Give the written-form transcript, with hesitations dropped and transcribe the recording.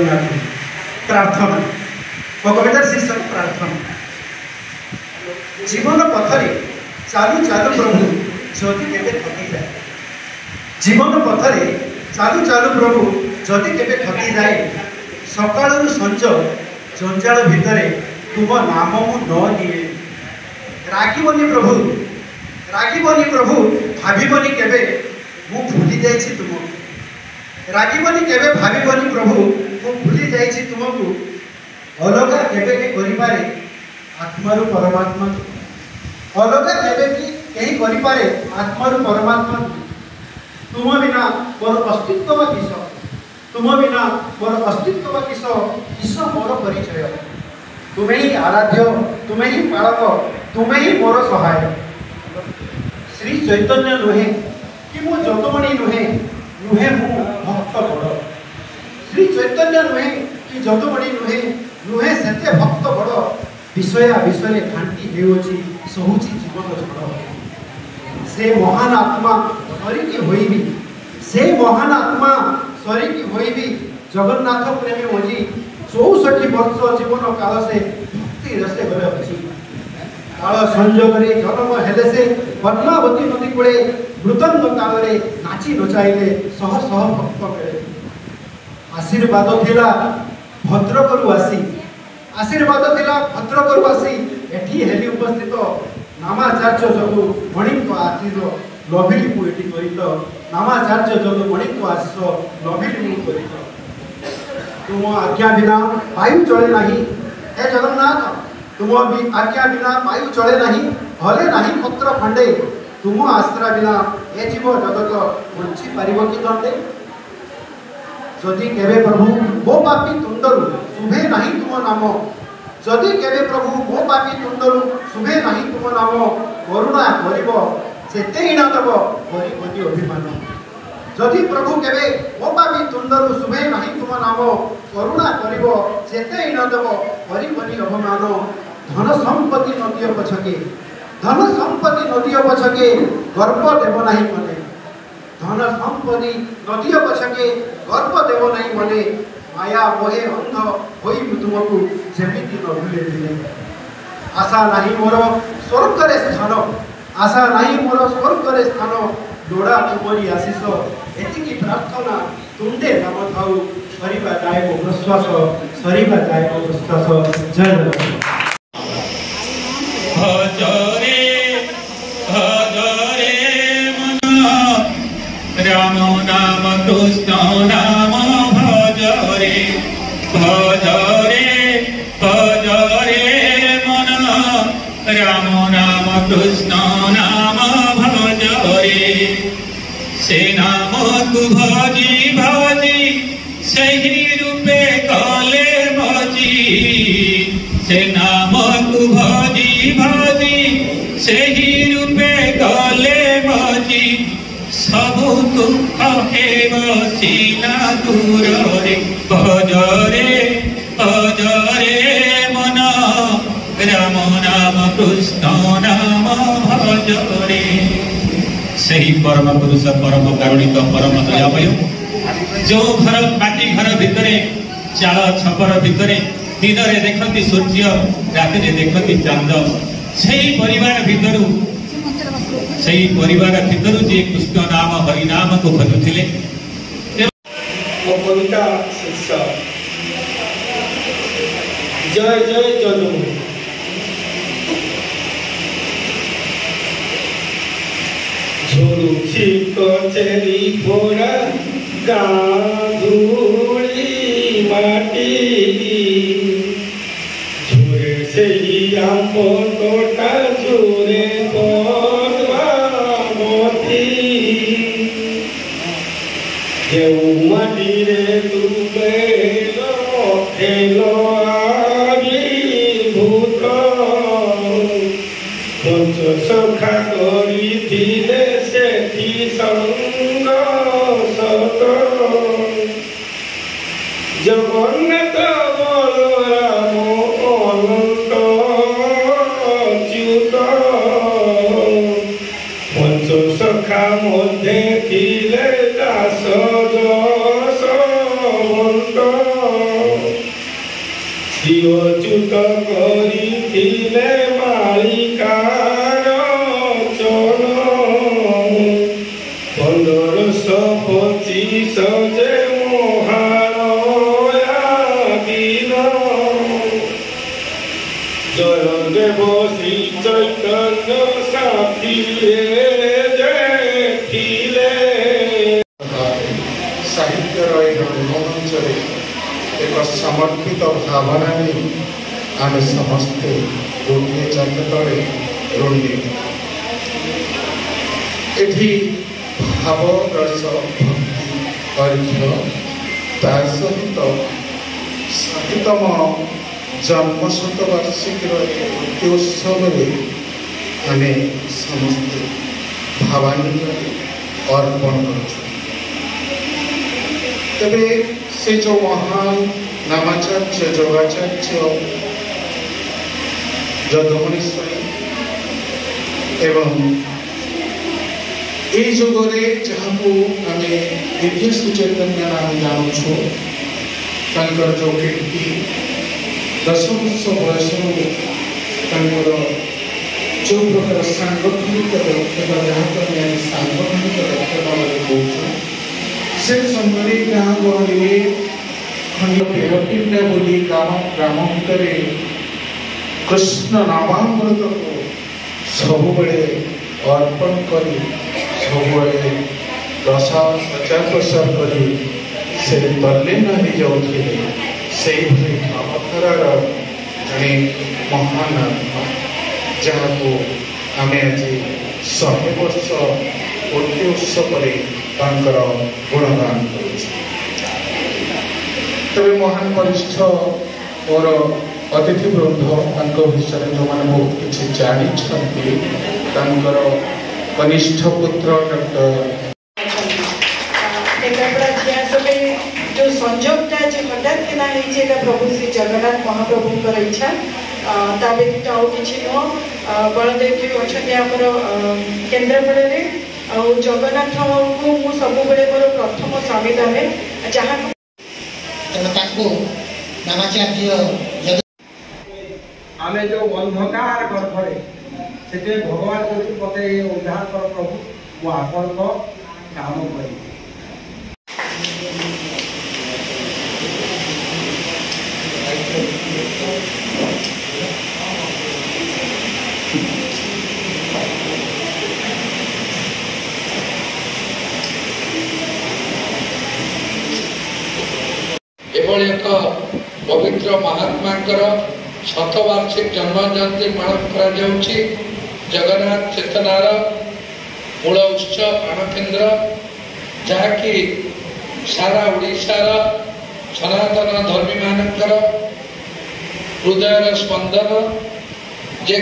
जगन्नाथ प्रार्थना भगवतार शीर्षक प्रार्थना जीवन पथरे चालू चालू प्रभु जदि केबे थकी जाए जीवन पथरे चालू चालू प्रभु जदि केबे थकी जाए सकाळु संज जंजाल भितरे तुम नाम मु न निए रागिबनी प्रभु भाविबनी केबे मु भूली जाइछि तुम रागिबनी केबे भाविबनी प्रभु मु भूली जाइछि तुमको अलगा केबे के करि पारे आत्मारु परमात्मा अलगा केबे की कहीं करि पारे आत्मारु परमात्मा तुम बिना मोर अस्तित्व किस तुम बिना मोर अस्तित्व किस मोर परिचय तुम्हें ही आराध्य तुम्हें ही पालक तुम्हें ही मोर सहाय श्री चैतन्य नुहे कि मो जतमणी नुहे नुहे मु भक्त बड़ श्री चैतन्य नुहे कि जतमणी नुहे नुहे सेते भक्त बड़ विषया विषय घाटी हेउछि सहुछि जीवन झड़ से महान आत्मा सरिकी होइबी से महान आत्मा सरिकी होइबी जगन्नाथ प्रेमी मजी 64 वर्ष जीवन काल से भक्ति रसे गले अछि काल संयोग रे जन्म हेले से पद्मावती नदी कूले मृदंग ताल रे नाची नचाइले सह सह भक्त मिले आशीर्वाद थिला भद्रकरु आसी आशीर्वाद थिला भद्रकरु आसी एठी हेली उपस्थित नामाचार्य जगु मणिक आशीर लभिली मु एठी करित नामाचार्य जगु मणिक आशीष लभिली मु करित तुम आज्ञा बिना वायु चले नहीं हे जगन्नाथ तुम भी आज्ञा बिना वायु चले नहीं हले नहीं पत्र खंडे तुम आश्रा बिना ए जीव जगत बंची पारिब कि दंडे जदि केबे प्रभु मो पापी तुंडरु शुभे नहीं तुम नाम जदि केबे प्रभु मो पापी तुंडरु शुभे नहीं तुम नाम करुणा करिब सेते ही न तब करिबनि अभिमान जदि प्रभु केबे मो पापी तुंडरु शुभे नहीं तुम नाम करुणा करिब सेते ही न तब करिबनि अभिमान धन संपत्ति नदिय पछके गर्व देव नहीं मने धन संपत्ति नदिय पछके गर्व देव नहीं मने माया मोहे अंध होई तुमको जेमिति न भूले दिले आशा नहीं मोर स्वर्ग रे स्थान आशा नहीं मोर स्वर्ग रे स्थान लोड़ा तुमरी आशीष एतिकी प्रार्थना तुंडे नाम थाउ सरीबा जाए मो प्रश्वास सरीबा जाए मो प्रश्वास जय भजरे मन राम नाम कृष्ण नाम भजरे मन राम नाम कृष्ण नाम भजरे से नाम को भजी भजी सही रूपे कले भजी से नाम को भजी भजी सही रूपे कले भजी सब दुख हेब सीना दूर रे भजरे मन राम नाम कृष्ण नाम भजरे सही परम पुरुष परम कारुणिक परम दयामय जो घर माटी घर भितरे चाल छपर भितरे दिन रे देखती सूर्य राति रे देखती चांद सही परिवार भितरु जे कृष्ण नाम हरि नाम को भजुथिले कविता शीर्षक जय जय जनु झुरुछि कचेरी फोड़ा गाधुली माटी झुरे से ही आम तोटा झुरे पद्मावती माटी रे डुबेलो खेलो आविर्भूत पंच सखा करिथिले सेठी संग सत जगन्नाथ बलराम अनंत अच्युत पंच सखा मध्य थिले दास जसवंत শিরচ্যুত করিছিলে মালিকার চরণ 1525 যে মহালয়া দিন জয় দেব শ্রী চৈতন্য সাথীরে যে ଥିଲେ ସାହିତ୍ୟର ଏହି ରଙ୍ଗମଞ୍ଚରେ ଏକ ସମର୍ପିତ ଭାବନା ନେଇ ଆମେ ସମସ୍ତେ ଗୋଟିଏ ଛାତ ତଳେ ରୁଣ୍ଡି ଏଠି ଭାବ ରସ ଭକ୍ତି ଅର୍ଘ୍ୟ ତା ସହିତ 60ତମ ଜନ୍ମ ଶତବାର୍ଷିକୀର ଗୋଟିଏ ଉତ୍ସବରେ ଆମେ ସମସ୍ତେ ଭାବାଞ୍ଜଳି ଅର୍ପଣ କରୁଛୁ। ତେବେ ସେ ଯେଉଁ ମହାନ ନାମାଚାର୍ଯ୍ୟ ଯୋଗାଚାର୍ଯ୍ୟ ଯଦୁମଣି ସ୍ୱାଇଁ ଏବଂ ଏହି ଯୁଗରେ ଯାହାକୁ ଆମେ ଦିବ୍ୟ ସୁଚୈତନ୍ୟ ନାମ ଜାଣୁଛୁ ତାଙ୍କର ଯେଉଁ କୀର୍ତ୍ତି 10 ବର୍ଷ ବୟସରୁ ତାଙ୍କର ଯେଉଁ ପ୍ରକାର ସାଂଗଠନିକ ଦକ୍ଷତା ଯାହାକୁ ଆମେ ସାଂଗଠନିକ ଦକ୍ଷତା ବୋଲି କହୁଛୁ ସେ ସମୟରେ ଗାଁ ଗହଳିରେ ଖଣ୍ଡ ବୋଲି ଗ୍ରାମ ଭିତରେ କୃଷ୍ଣ ନାମାମୃତକୁ ସବୁବେଳେ ଅର୍ପଣ କରି ସବୁବେଳେ ପ୍ରଚାର ପ୍ରସାର କରି ସେ ତଲ୍ଲୀନ ହୋଇଯାଉଥିଲେ। ସେଇଭଳି ଭାବଧାରାର ଜଣେ ମହାନ ଆତ୍ମା ଯାହାକୁ ଆମେ ଆଜି 100 ବର୍ଷ ଗୋଟିଏ ଉତ୍ସବରେ ତାଙ୍କର ଗୁଣଗାନ କରୁଛୁ। ତେବେ ମହାନ ବରିଷ୍ଠ ମୋର ଅତିଥି ବୃନ୍ଦ ତାଙ୍କ ବିଷୟରେ ଯେଉଁମାନେ ବହୁତ କିଛି ଜାଣିଛନ୍ତି ତାଙ୍କର कनिष्ठ पुत्र डॉक्टर जो संजोगटा जो हठात किना प्रभु श्री जगन्नाथ महाप्रभु इच्छा ता व्यतीत आउ किछि नो बलदेव जी अच्छा आमर केन्द्रापड़ा जगन्नाथ को मु सब बेले मोर प्रथम स्वामी भावे जहाँ नामाचार्य आम जो अंधकार गर्भरे से भगवान कहते मत उद्धार कर प्रभु मु आपण काम करी एभली एक पवित्र महात्मा शतवार्षिक जन्म जयंती पालन कर जगन्नाथ चेतनार मूल उत्स प्राणकेन्द्र जहाँकि सारा ओडिशार सनातन धर्मी मानकर हृदय स्पंदन जे